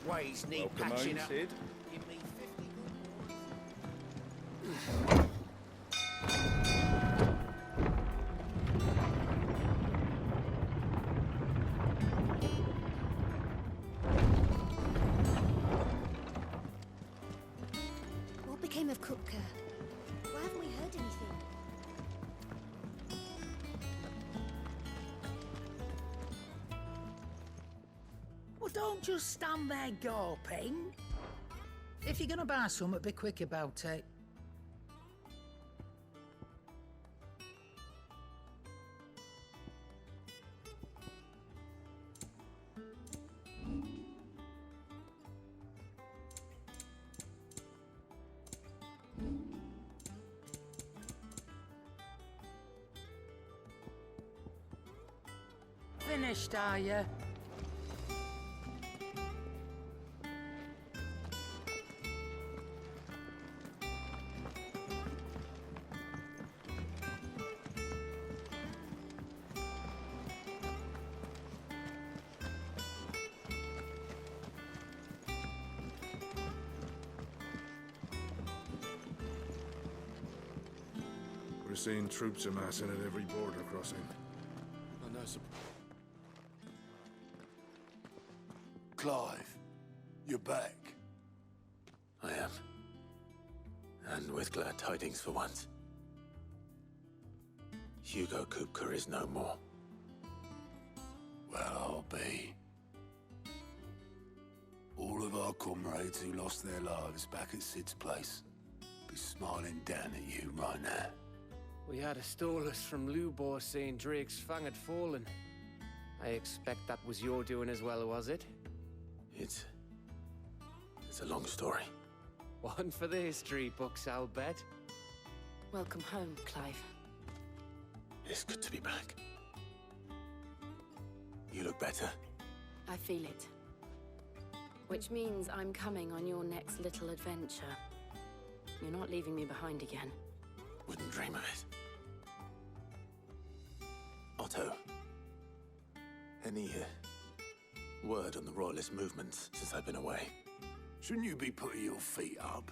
Ways need Welcome patching home, up. Sid. Give me 50 What became of Kupka? Why haven't we heard anything? Well, don't just stand there gawping. If you're gonna buy something, be quick about it. Finished, are you? We're seeing troops amassing at every border crossing. I know some... Clive, you're back. I am. And with glad tidings for once. Hugo Kupka is no more. Well, I'll be. All of our comrades who lost their lives back at Sid's place be smiling down at you right now. We had a stolus from Lubor saying Drake's fang had fallen. I expect that was your doing as well, was it? It's a long story. One for the history books, I'll bet. Welcome home, Clive. It's good to be back. You look better. I feel it. Which means I'm coming on your next little adventure. You're not leaving me behind again. Wouldn't dream of it. Otto. Any word on the Royalist movements since I've been away? Shouldn't you be putting your feet up?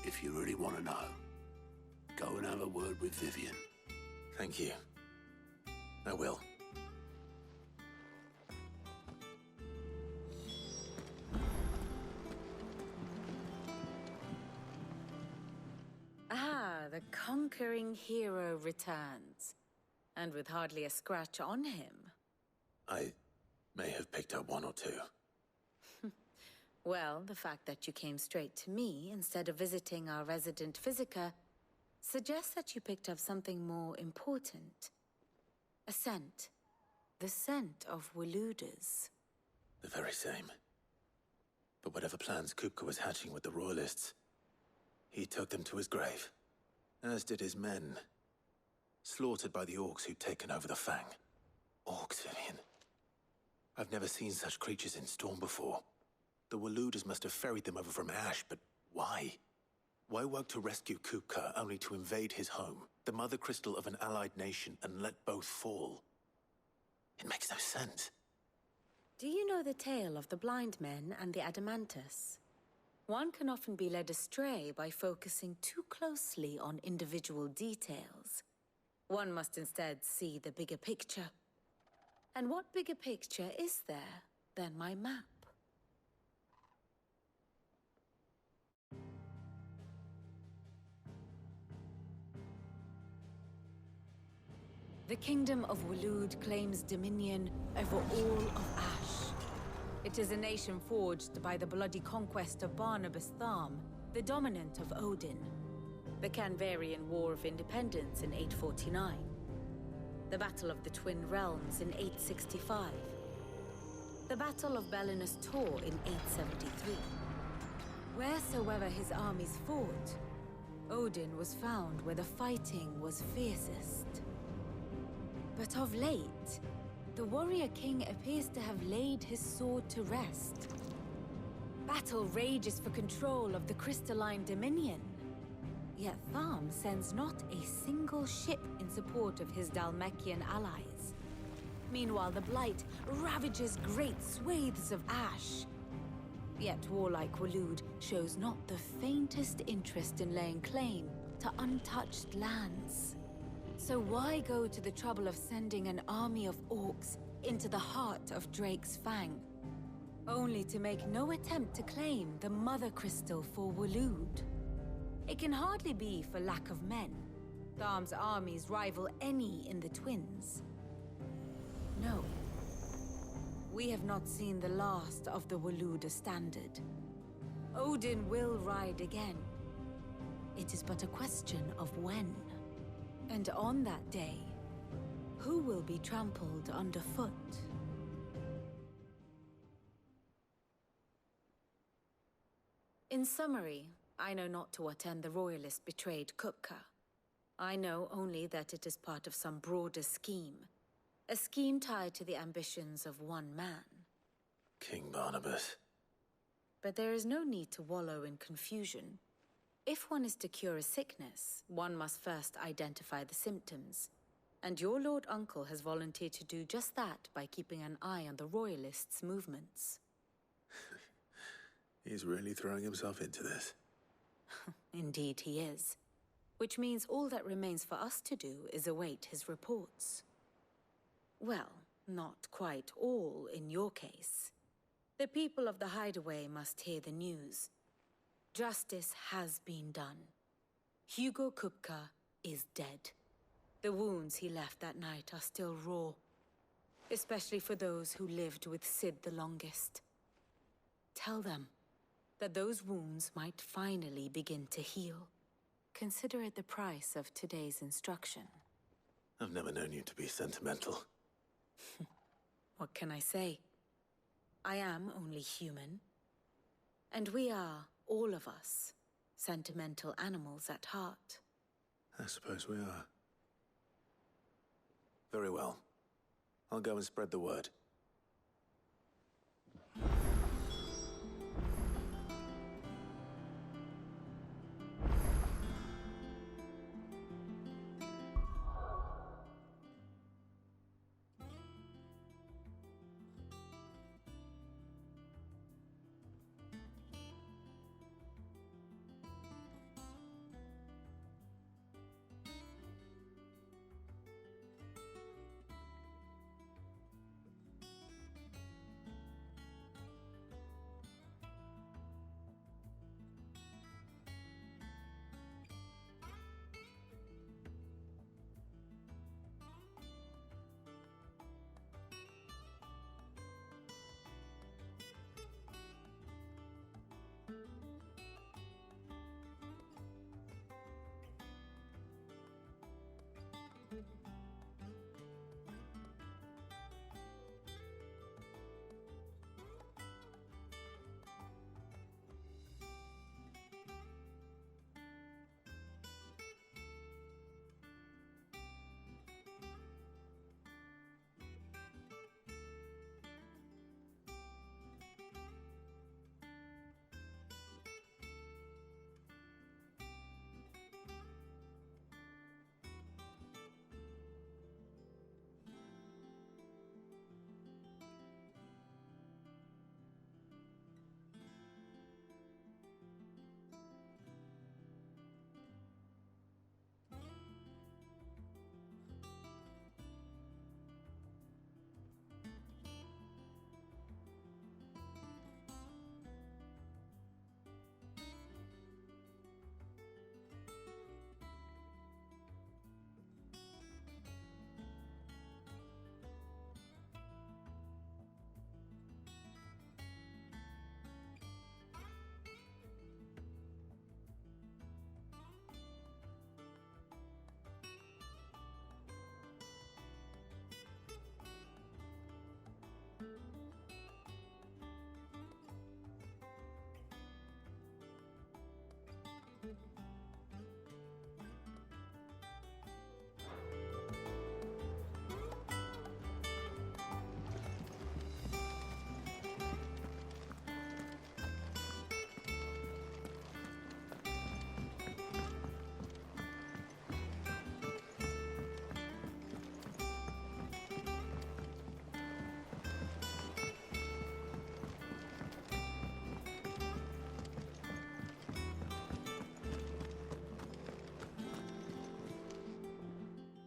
If you really want to know, go and have a word with Vivian. Thank you. I will. Ah, the conquering hero returns. And with hardly a scratch on him. I may have picked up one or two. Well, the fact that you came straight to me instead of visiting our resident physiker suggests that you picked up something more important. A scent. The scent of Waludas. The very same. But whatever plans Kupka was hatching with the Royalists, he took them to his grave. As did his men. Slaughtered by the orcs who'd taken over the Fang. Orcs, Vivian. I've never seen such creatures in Storm before. The Waludas must have ferried them over from Ash, but why? Why work to rescue Kupka only to invade his home, the mother crystal of an allied nation, and let both fall? It makes no sense. Do you know the tale of the blind men and the Adamantus? One can often be led astray by focusing too closely on individual details. One must instead see the bigger picture. And what bigger picture is there than my map? The Kingdom of Walud claims dominion over all of Ash. It is a nation forged by the bloody conquest of Barnabas Tharm, the dominant of Odin. The Canvarian War of Independence in 849. The Battle of the Twin Realms in 865. The Battle of Belinus Tor in 873. Wheresoever his armies fought, Odin was found where the fighting was fiercest. But of late, the warrior king appears to have laid his sword to rest. Battle rages for control of the crystalline dominion. Yet Tharm sends not a single ship in support of his Dhalmekian allies. Meanwhile, the Blight ravages great swathes of ash. Yet warlike Waloed shows not the faintest interest in laying claim to untouched lands. So why go to the trouble of sending an army of orcs into the heart of Drake's Fang, only to make no attempt to claim the Mother Crystal for Waloed? It can hardly be for lack of men. Tharm's armies rival any in the Twins. No. We have not seen the last of the Waloed Standard. Odin will ride again. It is but a question of when. And on that day, who will be trampled underfoot? In summary, I know not to what end the Royalists betrayed Kupka. I know only that it is part of some broader scheme. A scheme tied to the ambitions of one man. King Barnabas. But there is no need to wallow in confusion. If one is to cure a sickness, one must first identify the symptoms. And your Lord Uncle has volunteered to do just that by keeping an eye on the Royalists' movements. He's really throwing himself into this. Indeed he is. Which means all that remains for us to do is await his reports. Well, not quite all in your case. The people of the Hideaway must hear the news. Justice has been done. Hugo Kupka is dead. The wounds he left that night are still raw, especially for those who lived with Sid the longest. Tell them that those wounds might finally begin to heal. Consider it the price of today's instruction. I've never known you to be sentimental. What can I say? I am only human. And we are, all of us, sentimental animals at heart. I suppose we are. Very well. I'll go and spread the word.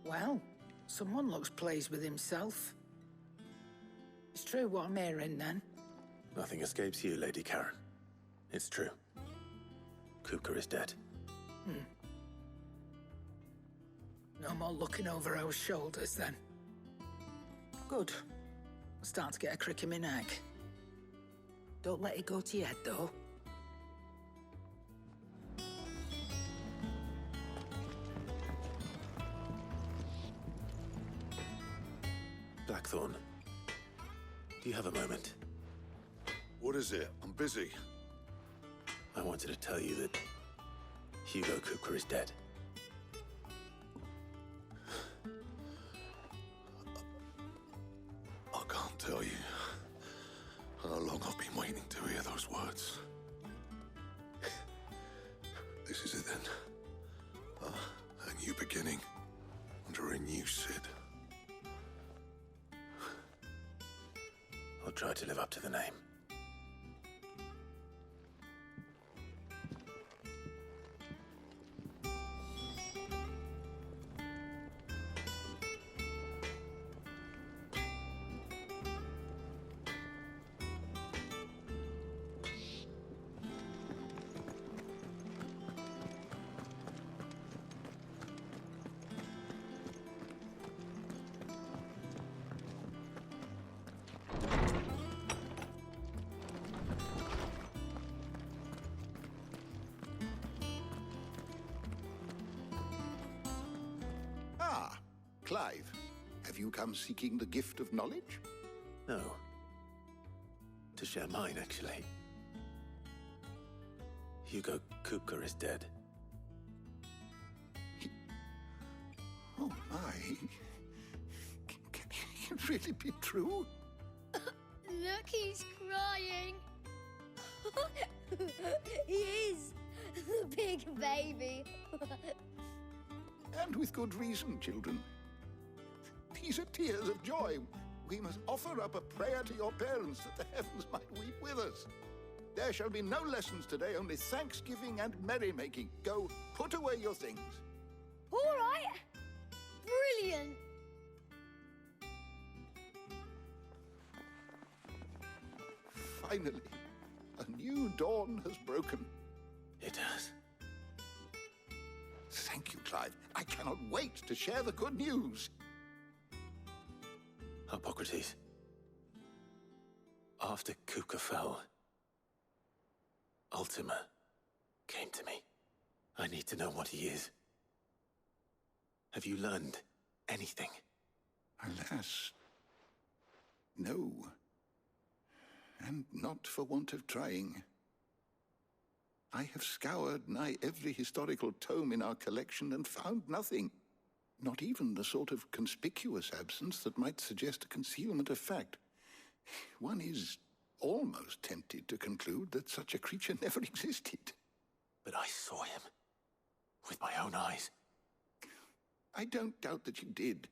Well, someone looks pleased with himself. It's true what I'm hearing, then. Nothing escapes you, Lady Karen. It's true. Kupka is dead. No more looking over our shoulders, then. Good. I'm starting to get a crick in my neck. Don't let it go to your head, though. Blackthorn, do you have a moment? What is it? I'm busy. I wanted to tell you that Hugo Kupka is dead. I can't tell you how long I've been waiting to hear those words. This is it then. A new beginning under a new Cid. I'll try to live up to the name. Clive, have you come seeking the gift of knowledge? No. To share mine, actually. Hugo Kupka is dead. Oh, my. Can it really be true? Look, he's crying. He is. The big baby. And with good reason, children. These are tears of joy. We must offer up a prayer to your parents that the heavens might weep with us. There shall be no lessons today, only thanksgiving and merrymaking. Go, put away your things. All right. Brilliant. Finally, a new dawn has broken. It has. Thank you, Clive. I cannot wait to share the good news. Hippocrates. After Kupka fell, Ultima came to me. I need to know what he is. Have you learned anything? Alas, no. And not for want of trying. I have scoured nigh every historical tome in our collection and found nothing. Not even the sort of conspicuous absence that might suggest a concealment of fact. One is almost tempted to conclude that such a creature never existed. But I saw him. With my own eyes. I don't doubt that you did.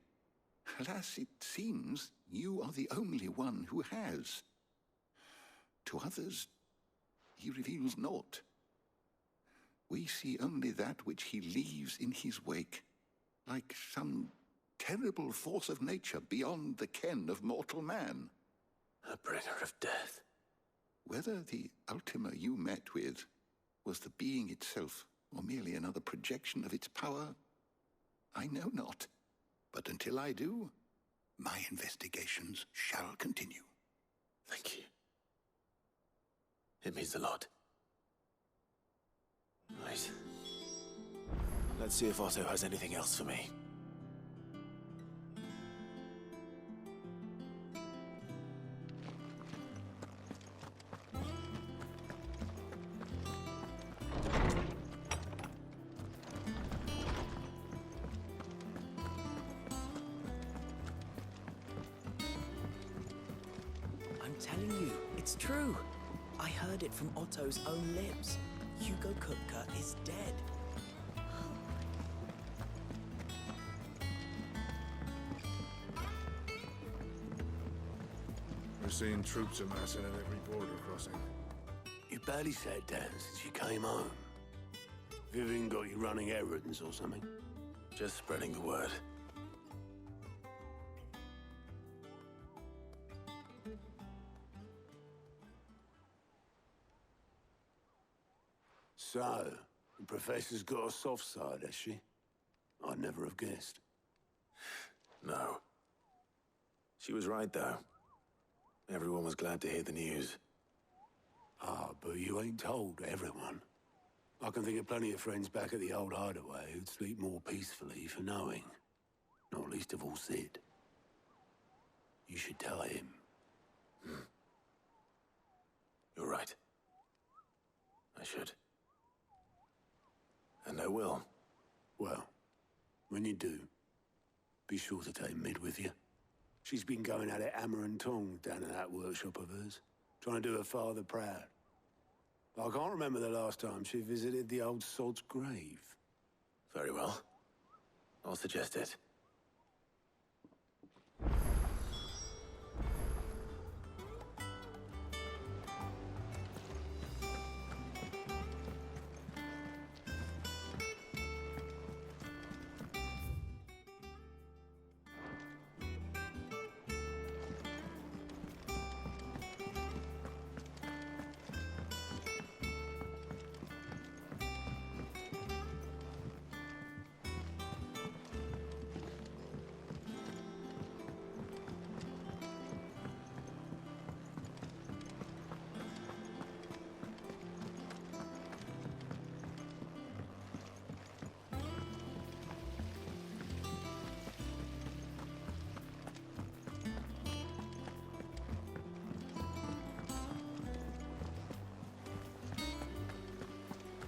Alas, it seems you are the only one who has. To others, he reveals naught. We see only that which he leaves in his wake, like some terrible force of nature beyond the ken of mortal man. A bringer of death. Whether the Ultima you met with was the being itself, or merely another projection of its power, I know not. But until I do, my investigations shall continue. Thank you. It means a lot. Right. Let's see if Otto has anything else for me. I'm telling you, it's true. I heard it from Otto's own lips. Hugo Kupka is dead. We're seeing troops amassing at every border crossing. You barely sat down since you came home. Vivian got you running errands or something? Just spreading the word. So, the Professor's got a soft side, has she? I'd never have guessed. No. She was right, though. Everyone was glad to hear the news. Ah, but you ain't told everyone. I can think of plenty of friends back at the old hideaway who'd sleep more peacefully for knowing. Not least of all Sid. You should tell him. You're right. I should. And I will. Well, when you do, be sure to take Mid with you. She's been going at it hammer and tongs down in that workshop of hers, trying to do her father proud. I can't remember the last time she visited the old sod's grave. Very well. I'll suggest it.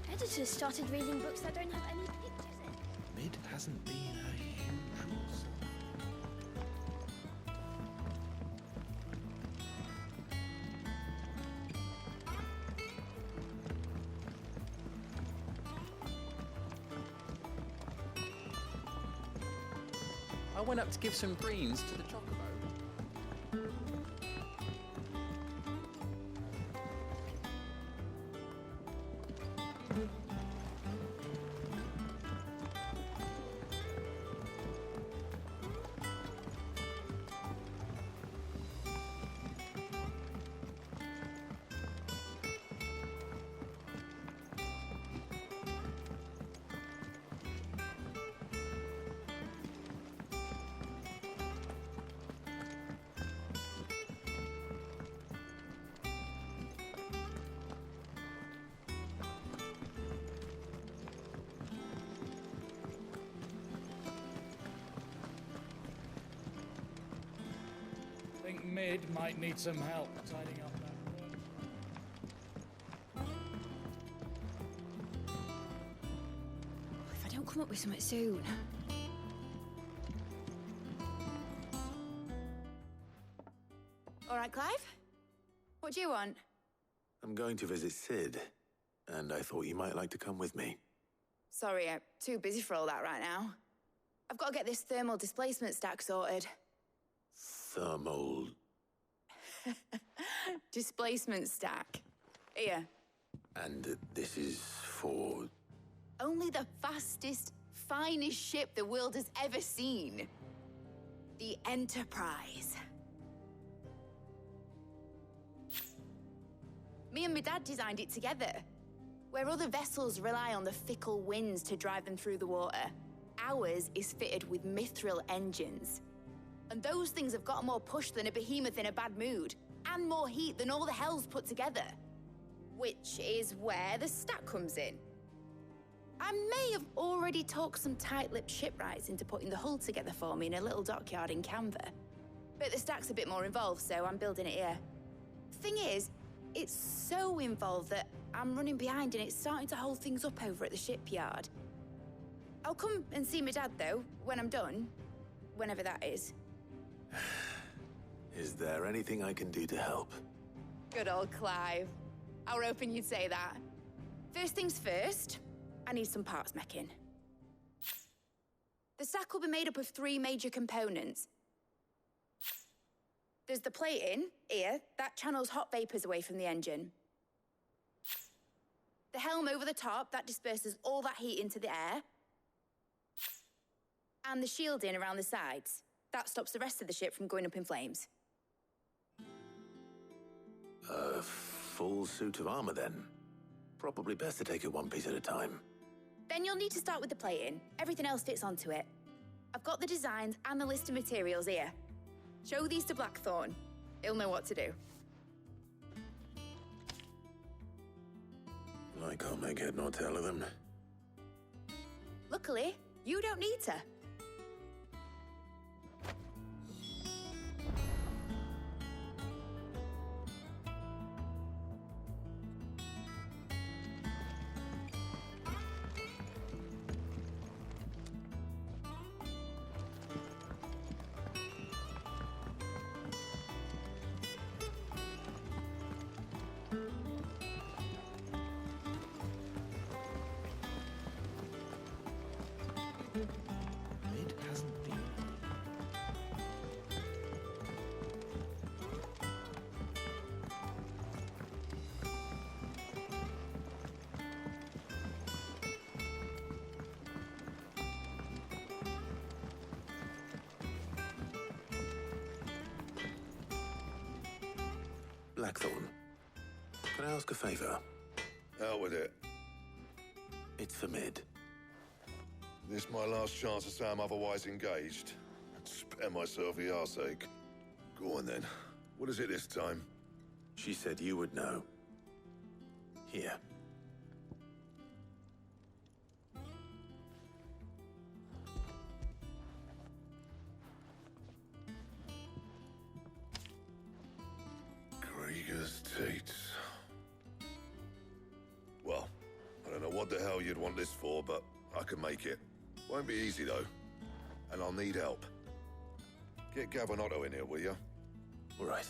Editors started reading books that don't have any pictures in. Mid hasn't been her usual self. I went up to give some greens to the chocobo. I think Mid might need some help tidying up that room. If I don't come up with something soon. All right, Clive? What do you want? I'm going to visit Sid, and I thought you might like to come with me. Sorry, I'm too busy for all that right now. I've got to get this thermal displacement stack sorted. Thermal... Displacement stack. Here. And this is for... Only the fastest, finest ship the world has ever seen. The Enterprise. Me and my dad designed it together. Where other vessels rely on the fickle winds to drive them through the water, ours is fitted with mithril engines. And those things have got more push than a behemoth in a bad mood, and more heat than all the hells put together. Which is where the stack comes in. I may have already talked some tight-lipped shipwrights into putting the hull together for me in a little dockyard in Canva. But the stack's a bit more involved, so I'm building it here. Thing is, it's so involved that I'm running behind and it's starting to hold things up over at the shipyard. I'll come and see my dad, though, when I'm done. Whenever that is. Is there anything I can do to help? Good old Clive. I were hoping you'd say that. First things first, I need some parts meching. The stack will be made up of 3 major components. There's the plating, here, that channels hot vapors away from the engine. The helm over the top, that disperses all that heat into the air. And the shielding around the sides. That stops the rest of the ship from going up in flames. A full suit of armor, then? Probably best to take it one piece at a time. Then you'll need to start with the plating. Everything else fits onto it. I've got the designs and the list of materials here. Show these to Blackthorn. He'll know what to do. I can't make head nor tail of them. Luckily, you don't need to. It hasn't been. Blackthorn, can I ask a favor? Out with it. It's for Mid. This my last chance to say I'm otherwise engaged. Spare myself the arseache. Go on then. What is it this time? She said you would know. Here. Krieger's Teats. Well, I don't know what the hell you'd want this for, but I can make it. Won't be easy, though. And I'll need help. Get Gavin-Otto in here, will you? All right.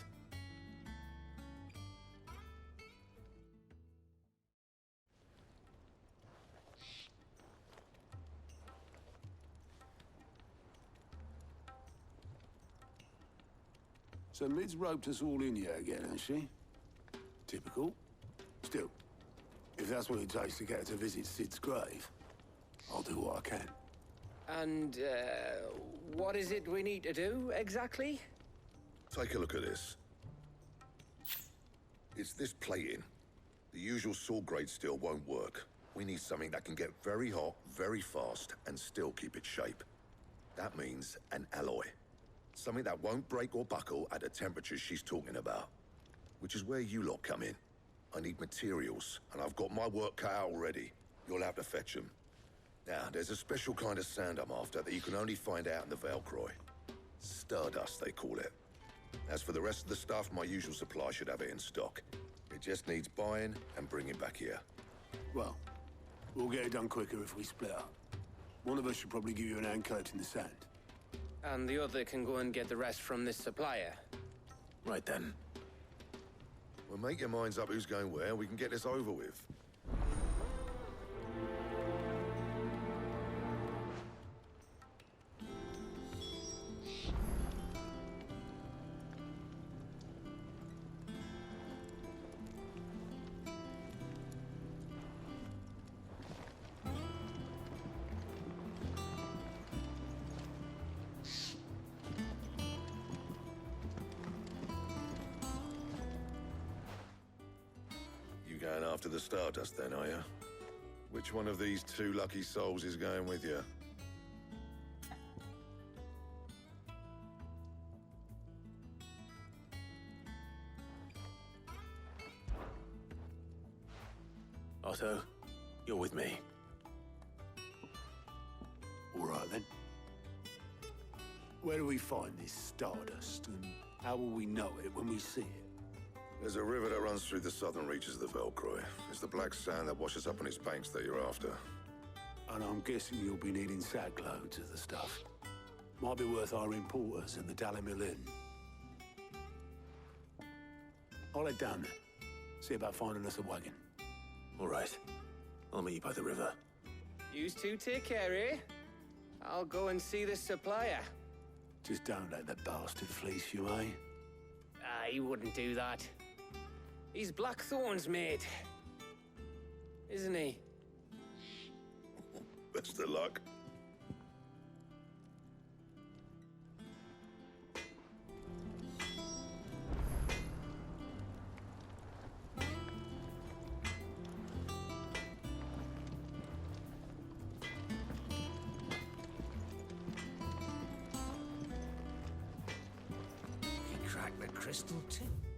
So Mid's roped us all in here again, hasn't she? Typical. Still, if that's what it takes to get her to visit Sid's grave, I'll do what I can. And, what is it we need to do, exactly? Take a look at this. It's this plating. The usual sword grade steel won't work. We need something that can get very hot, very fast, and still keep its shape. That means an alloy. Something that won't break or buckle at the temperatures she's talking about. Which is where you lot come in. I need materials, and I've got my work cut out already. You'll have to fetch them. Now, there's a special kind of sand I'm after that you can only find out in the Valcroy. Stardust, they call it. As for the rest of the stuff, my usual supply should have it in stock. It just needs buying and bringing back here. Well, we'll get it done quicker if we split up. One of us should probably give you an hand collecting the sand. And the other can go and get the rest from this supplier. Right then. Well, make your minds up who's going where, and we can get this over with. Going after the Stardust then, are you? Which one of these two lucky souls is going with you? Otto, you're with me. All right, then. Where do we find this Stardust, and how will we know it when we see it? There's a river that runs through the southern reaches of the Valcroy. It's the black sand that washes up on its banks that you're after. And I'm guessing you'll be needing sack loads of the stuff. Might be worth our importers and the Dalimil Inn. I'll head down there. See about finding us a wagon. All right. I'll meet you by the river. You two take care, eh? I'll go and see this supplier. Just don't let the bastard fleece you, eh? He wouldn't do that. He's Blackthorn's mate. Isn't he? Best of luck. crystal tip.